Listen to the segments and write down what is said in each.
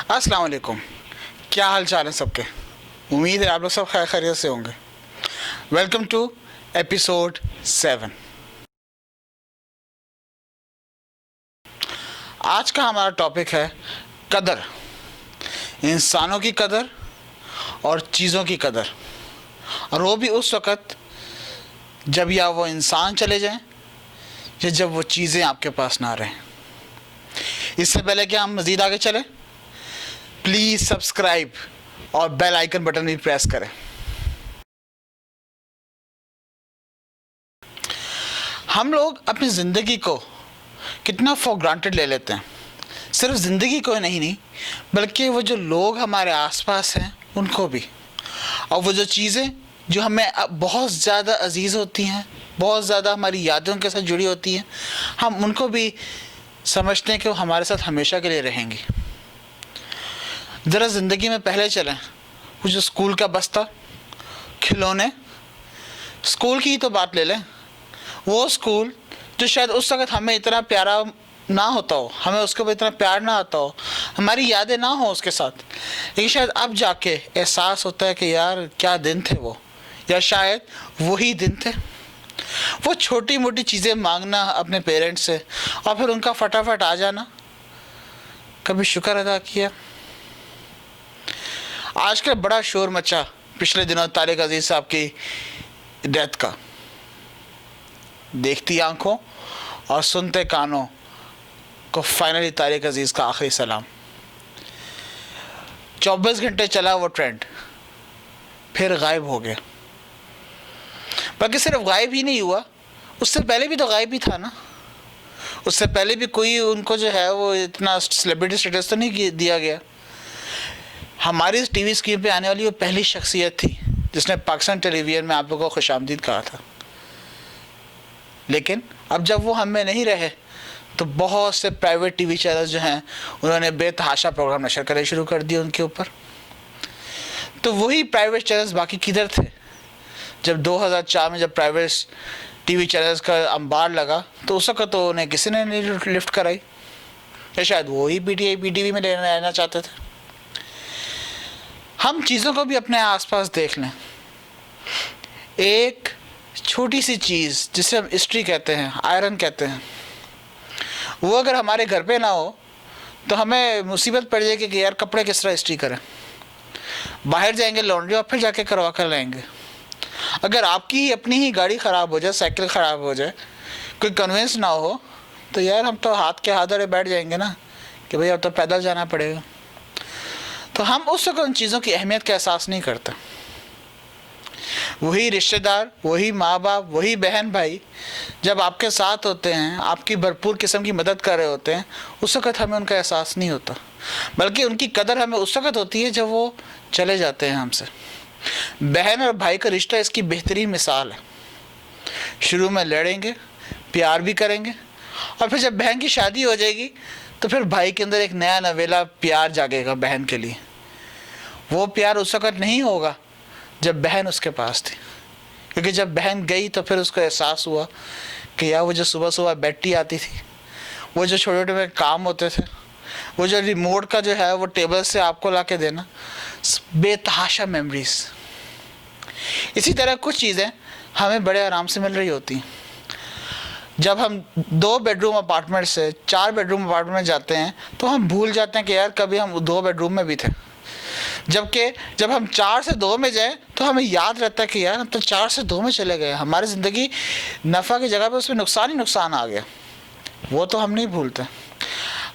अस्सलाम वालेकुम। क्या हाल चाल है सबके? उम्मीद है आप लोग सब खैर खैरियत से होंगे। Welcome to episode 7। आज का हमारा टॉपिक है कदर, इंसानों की कदर और चीज़ों की कदर, और वो भी उस वक़्त जब या वो इंसान चले जाएं या जब वो चीज़ें आपके पास ना रहें। इससे पहले कि हम मज़ीद आगे चलें, प्लीज़ सब्सक्राइब और बेल आइकन बटन भी प्रेस करें। हम लोग अपनी ज़िंदगी को कितना फॉर ग्रांटेड ले लेते हैं। सिर्फ ज़िंदगी को नहीं बल्कि वो जो लोग हमारे आसपास हैं उनको भी, और वो जो चीज़ें जो हमें बहुत ज़्यादा अजीज़ होती हैं, बहुत ज़्यादा हमारी यादों के साथ जुड़ी होती हैं, हम उनको भी समझते हैं कि वो हमारे साथ हमेशा के लिए रहेंगी। ज़रा ज़िंदगी में पहले चलें, वो जो स्कूल का बस्ता, खिलौने, स्कूल की ही तो बात ले लें। वो स्कूल जो शायद उस वक़्त हमें इतना प्यारा ना होता हो, हमें उसके ऊपर इतना प्यार ना आता हो, हमारी यादें ना हो उसके साथ, लेकिन शायद अब जाके एहसास होता है कि यार क्या दिन थे वो, या शायद वही दिन थे। वो छोटी मोटी चीज़ें मांगना अपने पेरेंट्स से और फिर उनका फटाफट आ जाना, कभी शुक्र अदा किया। आजकल बड़ा शोर मचा पिछले दिनों तारिक अजीज़ साहब की डेथ का। देखती आंखों और सुनते कानों को फाइनली तारिक अजीज़ का आखिरी सलाम। 24 घंटे चला वो ट्रेंड, फिर गायब हो गया। बल्कि सिर्फ गायब ही नहीं हुआ, उससे पहले भी तो गायब ही था ना। उससे पहले भी कोई उनको जो है वो इतना सेलिब्रिटी स्टेटस तो नहीं दिया गया। हमारी टीवी स्क्रीन पे आने वाली वो पहली शख्सियत थी जिसने पाकिस्तान टेलीविज़न में आप लोगों को खुशामदीद कहा था। लेकिन अब जब वो हम में नहीं रहे तो बहुत से प्राइवेट टीवी चैनल जो हैं उन्होंने बेतहाशा प्रोग्राम नशर करने शुरू कर दिए उनके ऊपर। तो वही प्राइवेट चैनल्स बाकी किधर थे जब 2004 में जब प्राइवेट टीवी चैनल्स का अंबार लगा, तो उस वक्त तो उन्हें किसी ने नहीं लिफ्ट कराई, या शायद वो ही पीटीवी में लेना चाहते थे। हम चीज़ों को भी अपने आसपास देख लें। एक छोटी सी चीज़ जिसे हम इस्त्री कहते हैं, आयरन कहते हैं, वो अगर हमारे घर पे ना हो तो हमें मुसीबत पड़ जाएगी कि यार कपड़े किस तरह इस्त्री करें। बाहर जाएंगे लॉन्ड्री और फिर जाके करवा कर लाएंगे। अगर आपकी ही अपनी ही गाड़ी ख़राब हो जाए, साइकिल ख़राब हो जाए, कोई कन्वेंस ना हो, तो यार हम तो हाथ के हाथ धरे बैठ जाएंगे ना कि भाई अब तो पैदल जाना पड़ेगा। तो हम उस वक्त उन चीज़ों की अहमियत का एहसास नहीं करते। वही रिश्तेदार, वही माँ बाप, वही बहन भाई जब आपके साथ होते हैं, आपकी भरपूर किस्म की मदद कर रहे होते हैं, उस वक़्त हमें उनका एहसास नहीं होता, बल्कि उनकी कदर हमें उस वक़्त होती है जब वो चले जाते हैं हमसे। बहन और भाई का रिश्ता इसकी बेहतरीन मिसाल है। शुरू में लड़ेंगे, प्यार भी करेंगे, और फिर जब बहन की शादी हो जाएगी तो फिर भाई के अंदर एक नया नवेला प्यार जागेगा बहन के लिए। वो प्यार उस वक़्त नहीं होगा जब बहन उसके पास थी, क्योंकि जब बहन गई तो फिर उसको एहसास हुआ कि यार वो जो सुबह सुबह बैठी आती थी, वो जो छोटे छोटे काम होते थे, वो जो रिमोट का जो है वो टेबल से आपको ला के देना, बेतहाशा मेमोरीज। इसी तरह कुछ चीज़ें हमें बड़े आराम से मिल रही होती हैं। जब हम 2 बेडरूम अपार्टमेंट से 4 बेडरूम अपार्टमेंट में जाते हैं तो हम भूल जाते हैं कि यार कभी हम 2 बेडरूम में भी थे। जबकि जब हम 4 से 2 में जाएं तो हमें याद रहता है कि यार हम तो 4 से 2 में चले गए, हमारी ज़िंदगी नफ़ा की जगह पे उसमें नुकसान ही नुकसान आ गया। वो तो हम नहीं भूलते।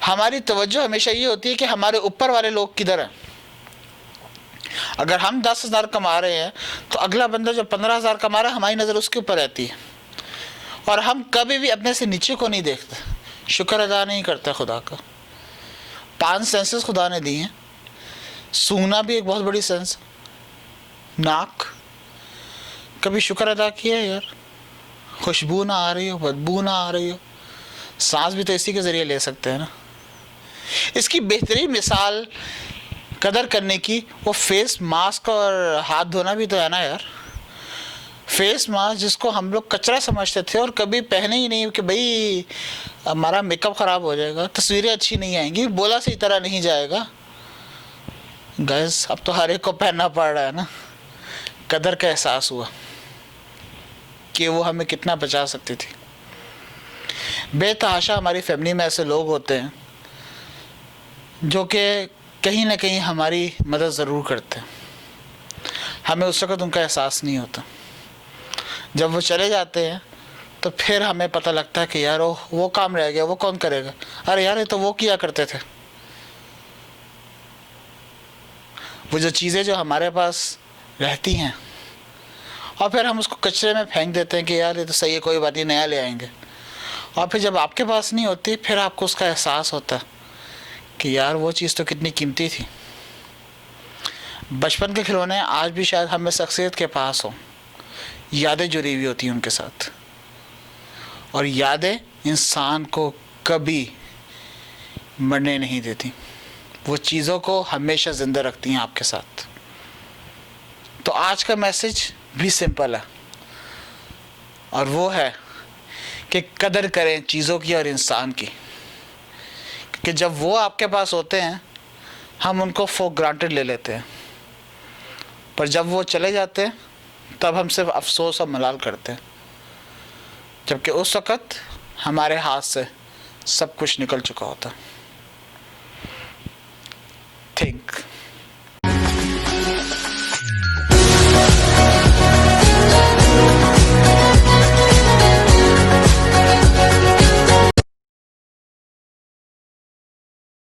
हमारी तवज्जो हमेशा ये होती है कि हमारे ऊपर वाले लोग किधर हैं। अगर हम 10,000 कमा रहे हैं तो अगला बंदा जो 15,000 कमा रहा है, हमारी नज़र उसके ऊपर रहती है, और हम कभी भी अपने से नीचे को नहीं देखते, शुक्र अदा नहीं करते खुदा का। 5 सेंसेस खुदा ने दी हैं। सूंघना भी एक बहुत बड़ी सेंस, नाक, कभी शुक्र अदा किया यार खुशबू ना आ रही हो, बदबू ना आ रही हो। सांस भी तो इसी के ज़रिए ले सकते हैं ना। इसकी बेहतरीन मिसाल कदर करने की वो फेस मास्क और हाथ धोना भी तो है ना यार। फेस मास्क जिसको हम लोग कचरा समझते थे और कभी पहने ही नहीं कि भाई हमारा मेकअप ख़राब हो जाएगा, तस्वीरें अच्छी नहीं आएंगी, बोला सही तरह नहीं जाएगा, गैस अब तो हर एक को पहनना पड़ रहा है ना। कदर का एहसास हुआ कि वो हमें कितना बचा सकती थी। बेतहाशा हमारी फैमिली में ऐसे लोग होते हैं जो कि कहीं ना कहीं हमारी मदद ज़रूर करते हैं, हमें उस वक़्त उनका एहसास नहीं होता। जब वो चले जाते हैं तो फिर हमें पता लगता है कि यार वो काम रह गया, वो कौन करेगा, अरे यार ये तो वो किया करते थे। वो जो चीज़ें जो हमारे पास रहती हैं और फिर हम उसको कचरे में फेंक देते हैं कि यार ये तो सही है, कोई बात नहीं, नया ले आएंगे। और फिर जब आपके पास नहीं होती फिर आपको उसका एहसास होता है कि यार वो चीज़ तो कितनी कीमती थी। बचपन के खिलौने आज भी शायद हमें शख्सियत के पास हो, यादें जुड़ी हुई होती हैं उनके साथ, और यादें इंसान को कभी मरने नहीं देती, वो चीज़ों को हमेशा ज़िंदा रखती हैं आपके साथ। तो आज का मैसेज भी सिंपल है, और वो है कि कदर करें चीज़ों की और इंसान की, कि जब वो आपके पास होते हैं हम उनको फॉर ग्रांटेड ले लेते हैं, पर जब वो चले जाते हैं तब हम सिर्फ अफसोस और मलाल करते हैं, जबकि उस वक़्त हमारे हाथ से सब कुछ निकल चुका होता। थिंक